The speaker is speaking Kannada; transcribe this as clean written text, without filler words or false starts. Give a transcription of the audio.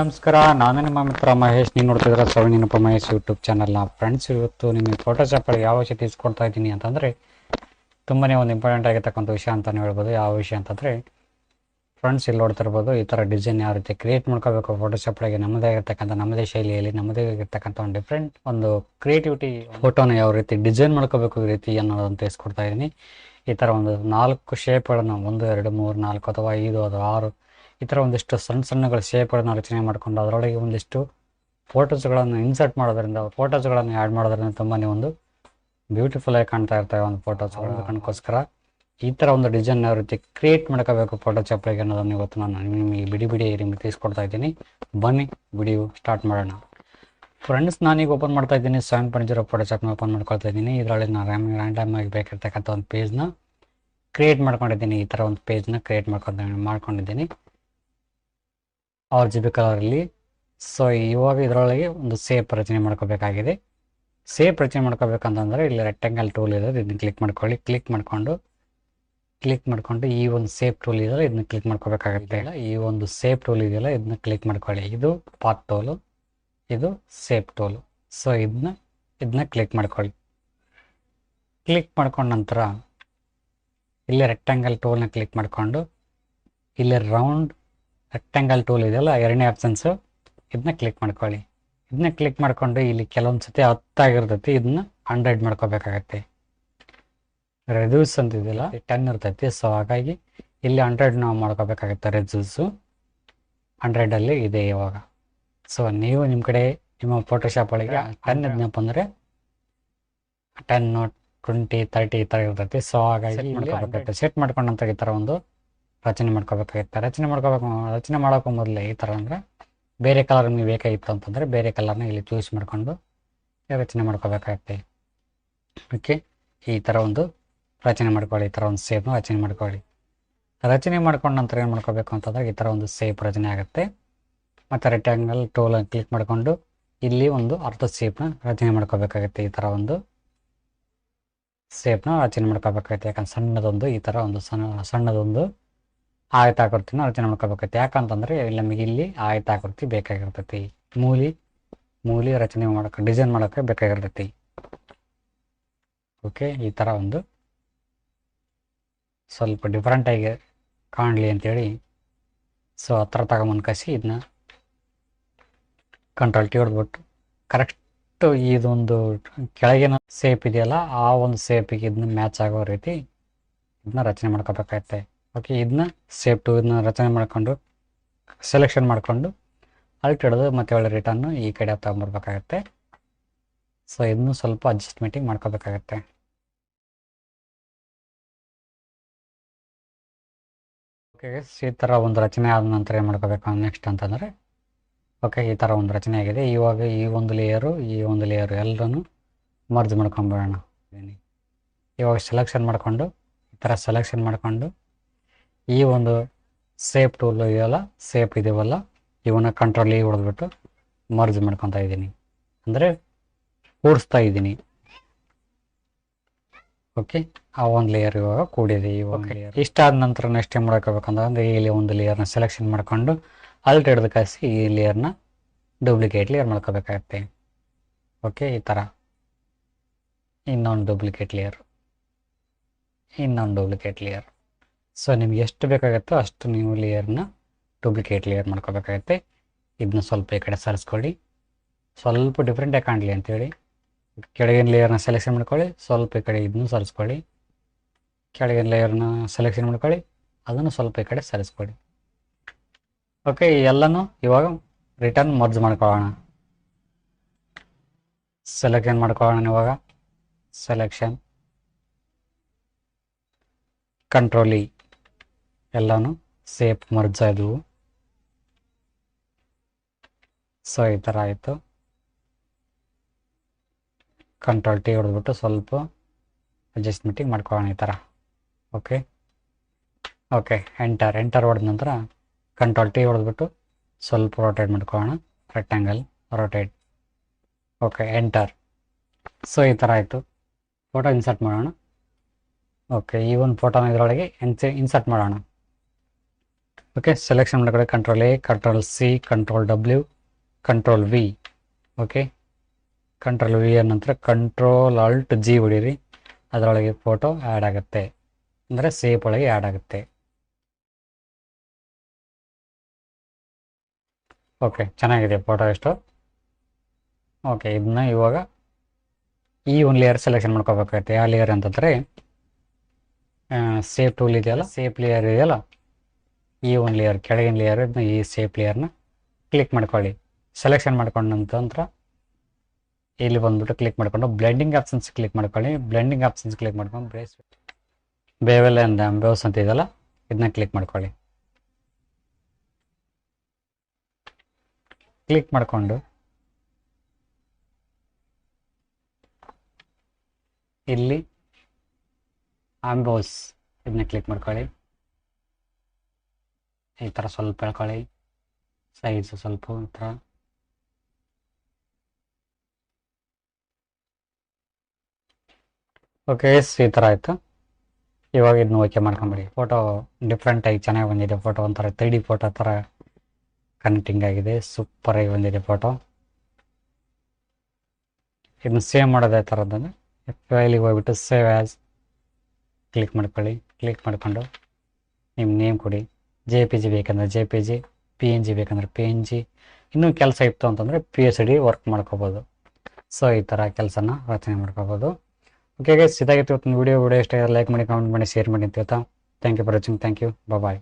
ನಮಸ್ಕಾರ, ನಾನು ನಿಮ್ಮ ಮಿತ್ರ ಮಹೇಶ್. ನೀವು ನೋಡ್ತಿದ್ರೆ SAVI ಮಹೇಶ್ ಯೂಟ್ಯೂಬ್ ಚಾನಲ್ನ. ಫ್ರೆಂಡ್ಸ್, ಇವತ್ತು ನಿಮಗೆ ಫೋಟೋಶಾಪಲ್ಲಿ ಯಾವ ವಿಷಯ ತಿಳಿಸ್ಕೊಡ್ತಾ ಇದ್ದೀನಿ ಅಂತಂದರೆ ತುಂಬಾ ಒಂದು ಇಂಪಾರ್ಟೆಂಟ್ ಆಗಿರ್ತಕ್ಕಂಥ ವಿಷಯ ಅಂತಲೇ ಹೇಳ್ಬೋದು. ಯಾವ ವಿಷಯ ಅಂತಂದರೆ ಫ್ರೆಂಡ್ಸ್, ಇಲ್ಲಿ ನೋಡ್ತಿರ್ಬೋದು ಈ ಥರ ಡಿಸೈನ್ ಯಾವ ರೀತಿ ಕ್ರಿಯೇಟ್ ಮಾಡ್ಕೋಬೇಕು ಫೋಟೋಶಾಪ್ಗಳಿಗೆ. ನಮ್ಮದೇ ಆಗಿರ್ತಕ್ಕಂಥ ನಮ್ಮದೇ ಶೈಲಿಯಲ್ಲಿ ನಮ್ಮದೇ ಆಗಿರ್ತಕ್ಕಂಥ ಒಂದು ಡಿಫ್ರೆಂಟ್ ಒಂದು ಕ್ರಿಯೇಟಿವಿಟಿ ಫೋಟೋನ ಯಾವ ರೀತಿ ಡಿಸೈನ್ ಮಾಡ್ಕೋಬೇಕು ಈ ರೀತಿ ಅನ್ನೋದನ್ನು ತಿಳಿಸ್ಕೊಡ್ತಾ ಇದ್ದೀನಿ. ಈ ಥರ ಒಂದು 4 ಶೇಪ್ಗಳನ್ನು 1 2 3 4 ಅಥವಾ 5 ಅಥವಾ 6 ಈ ಥರ ಒಂದಿಷ್ಟು ಸಣ್ಣಗಳ ಶೇಪ್ಗಳನ್ನು ರಚನೆ ಮಾಡಿಕೊಂಡು ಅದರೊಳಗೆ ಒಂದಿಷ್ಟು ಫೋಟೋಸ್ಗಳನ್ನು ಇನ್ಸರ್ಟ್ ಮಾಡೋದ್ರಿಂದ ಫೋಟೋಸ್ಗಳನ್ನು ಆ್ಯಡ್ ಮಾಡೋದ್ರಿಂದ ತುಂಬಾ ಒಂದು ಬ್ಯೂಟಿಫುಲ್ ಆಗಿ ಕಾಣ್ತಾ ಇರ್ತವೆ ಒಂದು ಫೋಟೋಸ್ಗಳು. ಅದಕ್ಕೋಸ್ಕರ ಈ ಥರ ಒಂದು ಡಿಸೈನ್ ಯಾವ ರೀತಿ ಕ್ರಿಯೇಟ್ ಮಾಡ್ಕೋಬೇಕು ಫೋಟೋಶಾಪ್ಗೆ ಅನ್ನೋದನ್ನು ಇವತ್ತು ನಾನು ನಿಮಗೆ ಬಿಡಿ ನಿಮಗೆ ತಿಳಿಸ್ಕೊಡ್ತಾ ಇದ್ದೀನಿ. ಬನ್ನಿ ವಿಡಿಯೋ ಸ್ಟಾರ್ಟ್ ಮಾಡೋಣ. ಫ್ರೆಂಡ್ಸ್, ನಾನೀಗ ಓಪನ್ ಮಾಡ್ತಾ ಇದ್ದೀನಿ 7.0 ಫೋಟೋಶಾಪ್ನ ಓಪನ್ ಮಾಡ್ಕೊಳ್ತಾ ಇದ್ದೀನಿ. ಇದರಲ್ಲಿ ನಾನು ರ್ಯಾಂಡಮ್ ಆಗಿ ಬೇಕಿರ್ತಕ್ಕಂಥ ಒಂದು ಪೇಜ್ನ ಕ್ರಿಯೇಟ್ ಮಾಡ್ಕೊಂಡಿದ್ದೀನಿ. ಈ ಥರ ಒಂದು ಪೇಜ್ನ ಕ್ರಿಯೇಟ್ ಮಾಡ್ಕೊಂಡಿದ್ದೀನಿ RGB ಕಲರಲ್ಲಿ. ಸೊ ಇವಾಗ ಇದರೊಳಗೆ ಒಂದು ಸೇಪ್ ರಚನೆ ಮಾಡ್ಕೋಬೇಕಾಗಿದೆ. ಸೇಪ್ ರಚನೆ ಮಾಡ್ಕೋಬೇಕಂತಂದರೆ ಇಲ್ಲಿ ರೆಕ್ಟ್ಯಾಂಗಲ್ ಟೂಲ್ ಇದೆ, ಇದನ್ನ ಕ್ಲಿಕ್ ಮಾಡ್ಕೊಳ್ಳಿ. ಕ್ಲಿಕ್ ಮಾಡ್ಕೊಂಡು ಈ ಒಂದು ಸೇಪ್ ಟೂಲ್ ಇದೆಯಲ್ಲ ಇದನ್ನ ಕ್ಲಿಕ್ ಮಾಡ್ಕೋಬೇಕಾಗುತ್ತೆ. ಈ ಒಂದು ಸೇಪ್ ಟೂಲ್ ಇದೆಯಲ್ಲ ಇದನ್ನ ಕ್ಲಿಕ್ ಮಾಡ್ಕೊಳ್ಳಿ. ಇದು ಪಾತ್ ಟೂಲು, ಇದು ಸೇಪ್ ಟೂಲು. ಸೊ ಇದನ್ನ ಕ್ಲಿಕ್ ಮಾಡ್ಕೊಳ್ಳಿ. ಕ್ಲಿಕ್ ಮಾಡ್ಕೊಂಡ ನಂತರ ಇಲ್ಲಿ ರೆಕ್ಟ್ಯಾಂಗಲ್ ಟೂಲ್ನ ಕ್ಲಿಕ್ ಮಾಡಿಕೊಂಡು ಇಲ್ಲಿ ರೌಂಡ್ ರೆಕ್ಟ್ಯಾಂಗಲ್ ಟೂಲ್ ಇದೆಯಲ್ಲ ಎರಡನೇ ಆಪ್ಷನ್ಸು, ಇದನ್ನ ಕ್ಲಿಕ್ ಮಾಡ್ಕೊಳ್ಳಿ. ಇದನ್ನ ಕ್ಲಿಕ್ ಮಾಡ್ಕೊಂಡು ಇಲ್ಲಿ ಕೆಲವೊಂದು ಸತಿ 10 ಆಗಿರ್ತೈತಿ, ಇದನ್ನ 100 ಮಾಡ್ಕೋಬೇಕಾಗತ್ತೆ. ರೆಡ್ಯೂಸ್ ಅಂತ ಇದೆಯಲ್ಲ 10 ಇರ್ತೈತಿ. ಸೊ ಹಾಗಾಗಿ ಇಲ್ಲಿ 100 ನಾವು ಮಾಡ್ಕೋಬೇಕಾಗತ್ತೆ. ರೆಡ್ಯೂಸು 100ಅಲ್ಲಿ ಇದೆ ಇವಾಗ. ಸೊ ನೀವು ನಿಮ್ಮ ಕಡೆ ನಿಮ್ಮ ಫೋಟೋಶಾಪ್ ಒಳಗೆ 10 ಇದ್ನಪ್ಪ ಅಂದರೆ 10 20 30 ಈ ಥರ ಇರ್ತೈತಿ. ಸೊ ಹಾಗಾಗಿ ಸೆಟ್ ಮಾಡ್ಕೊಂಡ ನಂತರ ಈ ಥರ ಒಂದು ರಚನೆ ಮಾಡ್ಕೋಬೇಕಾಗುತ್ತೆ. ರಚನೆ ಮಾಡೋಕ್ಕೂ ಮೊದಲೇ ಈ ಥರ ಅಂದರೆ ಬೇರೆ ಕಲರ್ ನಿಮಗೆ ಬೇಕಾಗಿತ್ತು ಅಂತಂದರೆ ಬೇರೆ ಕಲರ್ನ ಇಲ್ಲಿ ಚೂಸ್ ಮಾಡಿಕೊಂಡು ರಚನೆ ಮಾಡ್ಕೋಬೇಕಾಗುತ್ತೆ. ಓಕೆ, ಈ ಥರ ಒಂದು ರಚನೆ ಮಾಡ್ಕೊಳ್ಳಿ. ಈ ಥರ ಒಂದು ಸೇಪ್ನ ರಚನೆ ಮಾಡ್ಕೊಳ್ಳಿ. ರಚನೆ ಮಾಡ್ಕೊಂಡ ನಂತರ ಏನು ಮಾಡ್ಕೋಬೇಕು ಅಂತಂದರೆ ಈ ಥರ ಒಂದು ಸೇಪ್ ರಚನೆ ಆಗುತ್ತೆ. ಮತ್ತು ರೆಕ್ಟ್ಯಾಂಗಲ್ ಟೂಲ್ ಕ್ಲಿಕ್ ಮಾಡಿಕೊಂಡು ಇಲ್ಲಿ ಒಂದು ಅರ್ಧ ಸೇಪ್ನ ರಚನೆ ಮಾಡ್ಕೋಬೇಕಾಗುತ್ತೆ. ಈ ಥರ ಒಂದು ಸೇಪ್ನ ರಚನೆ ಮಾಡ್ಕೋಬೇಕಾಗುತ್ತೆ. ಯಾಕಂದ್ರೆ ಸಣ್ಣದೊಂದು ಈ ಥರ ಒಂದು ಸಣ್ಣದೊಂದು ಆಯತಾಕೃತಿನ ರಚನೆ ಮಾಡ್ಕೋಬೇಕಾಗುತ್ತೆ. ಯಾಕಂತಂದರೆ ನಮಗೆ ಇಲ್ಲಿ ಆಯತಾಕೃತಿ ಬೇಕಾಗಿರ್ತೈತಿ. ಮೂಲಿ ರಚನೆ ಮಾಡೋಕೆ ಡಿಸೈನ್ ಮಾಡೋಕ್ಕೆ ಬೇಕಾಗಿರ್ತೈತಿ. ಓಕೆ, ಈ ಥರ ಒಂದು ಸ್ವಲ್ಪ ಡಿಫ್ರೆಂಟಾಗಿ ಕಾಣಲಿ ಅಂತೇಳಿ ಸೊ ಹತ್ರ ತಗೊಂಬಂದು ಕಸಿ ಇದನ್ನ Ctrl T ಹೊಡೆದ್ಬಿಟ್ಟು ಕರೆಕ್ಟು ಇದೊಂದು ಕೆಳಗಿನ ಸೇಪ್ ಇದೆಯಲ್ಲ ಆ ಒಂದು ಸೇಪಿಗೆ ಇದನ್ನ ಮ್ಯಾಚ್ ಆಗೋ ರೀತಿ ಇದನ್ನ ರಚನೆ ಮಾಡ್ಕೋಬೇಕಾಗತ್ತೆ. ಓಕೆ, ಇದನ್ನ ಸೇಪ್ ಟು ಇದನ್ನ ರಚನೆ ಮಾಡ್ಕೊಂಡು ಸೆಲೆಕ್ಷನ್ ಮಾಡಿಕೊಂಡು ಅಲ್ಟ್ ಹಿಡಿದು ಮತ್ತೆ ಒಳ್ಳೆ ರಿಟರ್ನು ಈ ಕಡೆ ತಗೊಂಬರ್ಬೇಕಾಗತ್ತೆ. ಸೊ ಇದನ್ನು ಸ್ವಲ್ಪ ಅಡ್ಜಸ್ಟ್ಮೆಂಟಿಂಗ್ ಮಾಡ್ಕೋಬೇಕಾಗತ್ತೆ. ಓಕೆ, ಈ ಥರ ಒಂದು ರಚನೆ ಆದ ನಂತರ ಏನು ಮಾಡ್ಕೋಬೇಕು ನೆಕ್ಸ್ಟ್ ಅಂತಂದರೆ ಓಕೆ, ಈ ಥರ ಒಂದು ರಚನೆ ಆಗಿದೆ. ಇವಾಗ ಈ ಒಂದು ಲೇಯರು ಎಲ್ಲರೂ ಮರ್ಜ್ ಮಾಡ್ಕೊಂಬಿಡೋಣ. ಇವಾಗ ಸೆಲೆಕ್ಷನ್ ಮಾಡಿಕೊಂಡು ಈ ಥರ ಸೆಲೆಕ್ಷನ್ ಮಾಡಿಕೊಂಡು ಈ ಒಂದು ಸೇಪ್ ಟೂಲ್ ಇದೆಯಲ್ಲ ಸೇಪ್ ಇದೆಯಲ್ಲ ಇವನ್ನ Ctrl E ಹೊಡೆದ್ಬಿಟ್ಟು ಮರ್ಜ್ ಮಾಡ್ಕೊತಾ ಇದ್ದೀನಿ, ಅಂದರೆ ಕೂಡಿಸ್ತಾ ಇದ್ದೀನಿ. ಓಕೆ, ಆ ಒಂದು ಲೇಯರ್ ಇವಾಗ ಕೂಡಿದೆ. ಇಷ್ಟಾದ ನಂತರ ನೆಕ್ಸ್ಟ್ ಏನು ಮಾಡ್ಕೋಬೇಕಂತಂದರೆ ಇಲ್ಲಿ ಒಂದು ಲೇಯರ್ನ ಸೆಲೆಕ್ಷನ್ ಮಾಡಿಕೊಂಡು ಅಲ್ಟ್ ಹಿಡಿದು ಕಾಯಿಸಿ ಈ ಲೇಯರ್ನ ಡೂಪ್ಲಿಕೇಟ್ ಲೇಯರ್ ಮಾಡ್ಕೋಬೇಕಾಗತ್ತೆ. ಓಕೆ, ಈ ಥರ ಇನ್ನೊಂದು ಡೂಪ್ಲಿಕೇಟ್ ಲೇಯರ್. ಸೊ ನಿಮ್ಗೆ ಎಷ್ಟು ಬೇಕಾಗುತ್ತೋ ಅಷ್ಟು ನೀವು ಲೇಯರ್ನ ಡೂಪ್ಲಿಕೇಟ್ ಲೇಯರ್ ಮಾಡ್ಕೋಬೇಕಾಗತ್ತೆ. ಇದನ್ನ ಸ್ವಲ್ಪ ಈ ಕಡೆ ಸರಿಸ್ಕೊಳ್ಳಿ, ಸ್ವಲ್ಪ ಡಿಫ್ರೆಂಟಾಗಿ ಕಾಣಲಿ ಅಂತೇಳಿ. ಕೆಳಗಿನ ಲೇಯರ್ನ ಸೆಲೆಕ್ಷನ್ ಮಾಡ್ಕೊಳ್ಳಿ, ಸ್ವಲ್ಪ ಈ ಕಡೆ ಇದನ್ನು ಸರಿಸ್ಕೊಳ್ಳಿ. ಕೆಳಗಿನ ಲೇಯರ್ನ ಸೆಲೆಕ್ಷನ್ ಮಾಡ್ಕೊಳ್ಳಿ, ಅದನ್ನು ಸ್ವಲ್ಪ ಈ ಕಡೆ ಸರಿಸ್ಕೊಳ್ಳಿ. ಓಕೆ, ಎಲ್ಲನೂ ಇವಾಗ ರಿಟರ್ನ್ ಮರ್ಜ್ ಮಾಡ್ಕೊಳ್ಳೋಣ. ಸೆಲೆಕ್ಷನ್ ಮಾಡ್ಕೊಳ್ಳೋಣ. ಇವಾಗ ಸೆಲೆಕ್ಷನ್ Ctrl E ಎಲ್ಲನೂ ಸೇಪ್ ಮರ್ಜ್ ಆದವು. ಸೊ ಈ ಥರ ಆಯಿತು. Ctrl T ಹೊಡೆದ್ಬಿಟ್ಟು ಸ್ವಲ್ಪ ಅಡ್ಜಸ್ಟ್ಮೆಂಟಿಂಗ್ ಮಾಡ್ಕೊಳ್ಳೋಣ ಈ ಥರ. ಓಕೆ, ಎಂಟರ್ ಹೊಡೆದ ನಂತರ Ctrl T ಹೊಡೆದ್ಬಿಟ್ಟು ಸ್ವಲ್ಪ ರೋಟೇಟ್ ಮಾಡ್ಕೊಳ್ಳೋಣ. Rectangle rotate. Okay, enter. So ಈ ಥರ ಆಯಿತು. ಫೋಟೋ ಇನ್ಸರ್ಟ್ ಮಾಡೋಣ. ಓಕೆ, ಈ ಒಂದು ಫೋಟೋನ ಇದರೊಳಗೆ ಇನ್ಸರ್ಟ್ ಮಾಡೋಣ. ಓಕೆ, ಸೆಲೆಕ್ಷನ್ ಮಾಡ್ಕೊಳ್ಳಿ. Control A, control C, control W, control V. Okay, control V ನಂತರ ಕಂಟ್ರೋಲ್ ಆಲ್ಟ್ ಜಿ ಹೊಡೀರಿ. ಅದರೊಳಗೆ ಫೋಟೋ ಆ್ಯಡ್ ಆಗುತ್ತೆ, ಅಂದರೆ ಸೇಪ್ ಒಳಗೆ ಆ್ಯಡ್ ಆಗುತ್ತೆ. ಓಕೆ, ಚೆನ್ನಾಗಿದೆ ಫೋಟೋ ಎಷ್ಟು. ಓಕೆ, ಇದನ್ನ ಇವಾಗ ಈ ಒಂದು ಲೇಯರ್ ಸೆಲೆಕ್ಷನ್ ಮಾಡ್ಕೋಬೇಕಾಗುತ್ತೆ. ಯಾವ ಲೇಯರ್ ಅಂತಂದರೆ ಸೇಪ್ ಟೂಲ್ ಇದೆಯಲ್ಲ, ಸೇಪ್ ಲೇಯರ್ ಇದೆಯಲ್ಲ, ಈ ಒಂದು ಲೇಯರ್ ಕೆಳಗಿನ ಲೇಯರ್ ಇದನ್ನ ಈ ಸೇಪ್ ಲೇಯರ್ನ ಕ್ಲಿಕ್ ಮಾಡ್ಕೊಳ್ಳಿ. ಸೆಲೆಕ್ಷನ್ ಮಾಡ್ಕೊಂಡ ನಂತರ ಇಲ್ಲಿ ಬಂದ್ಬಿಟ್ಟು ಕ್ಲಿಕ್ ಮಾಡ್ಕೊಂಡು ಬ್ಲೆಂಡಿಂಗ್ ಆಪ್ಷನ್ಸ್ ಕ್ಲಿಕ್ ಮಾಡ್ಕೊಳ್ಳಿ. ಬ್ಲೆಂಡಿಂಗ್ ಆಪ್ಷನ್ಸ್ ಕ್ಲಿಕ್ ಮಾಡ್ಕೊಂಡು ಬೇವೆಲ್ ಆ್ಯಂಡ್ ಅಂಬೋಸ್ ಅಂತ ಇದೆಯಲ್ಲ, ಇದನ್ನ ಕ್ಲಿಕ್ ಮಾಡ್ಕೊಳ್ಳಿ. ಕ್ಲಿಕ್ ಮಾಡಿಕೊಂಡು ಇಲ್ಲಿ ಅಂಬೋಸ್ ಇದನ್ನ ಕ್ಲಿಕ್ ಮಾಡ್ಕೊಳ್ಳಿ. ಈ ಥರ ಸ್ವಲ್ಪ ಎಳ್ಕೊಳ್ಳಿ, ಸೈಜ್ ಸ್ವಲ್ಪ ಈ ಥರ. ಓಕೆ, ಈ ಥರ ಆಯಿತು. ಇವಾಗ ಇದನ್ನ ಓಕೆ ಮಾಡ್ಕೊಂಬಿಡಿ. ಫೋಟೋ ಡಿಫ್ರೆಂಟಾಗಿ ಚೆನ್ನಾಗಿ ಬಂದಿದೆ. ಫೋಟೋ ಒಂಥರ 3D ಫೋಟೋ ಥರ ಕನೆಕ್ಟಿಂಗ್ ಆಗಿದೆ, ಸೂಪರಾಗಿ ಬಂದಿದೆ ಫೋಟೋ. ಇದನ್ನ ಸೇವ್ ಮಾಡೋದೇ ಥರದ್ದನ್ನು ಫೈಲಿಗೆ ಹೋಗ್ಬಿಟ್ಟು ಸೇವ್ ಆ್ಯಸ್ ಕ್ಲಿಕ್ ಮಾಡ್ಕೊಳ್ಳಿ. ಕ್ಲಿಕ್ ಮಾಡ್ಕೊಂಡು ನಿಮ್ಮ ನೇಮ್ ಕೊಡಿ. JPG ಬೇಕಂದ್ರೆ JPG, PNG ಬೇಕಂದ್ರೆ PNG. ಇನ್ನೂ ಕೆಲಸ ಇತ್ತು ಅಂತಂದರೆ PSD ವರ್ಕ್ ಮಾಡ್ಕೋಬೋದು. ಸೊ ಈ ಥರ ಕೆಲಸನ ರಚನೆ ಮಾಡ್ಕೋಬೋದು. ಓಕೆ ಗೈಸ್, ಇದಾಗಿತ್ತು ಇವತ್ತಿನ ವಿಡಿಯೋ ಇಷ್ಟ ಲೈಕ್ ಮಾಡಿ, ಕಮೆಂಟ್ ಮಾಡಿ, ಶೇರ್ ಮಾಡಿ ಅಂತ ಹೇಳ್ತಾ thank you for watching. Thank you, bye.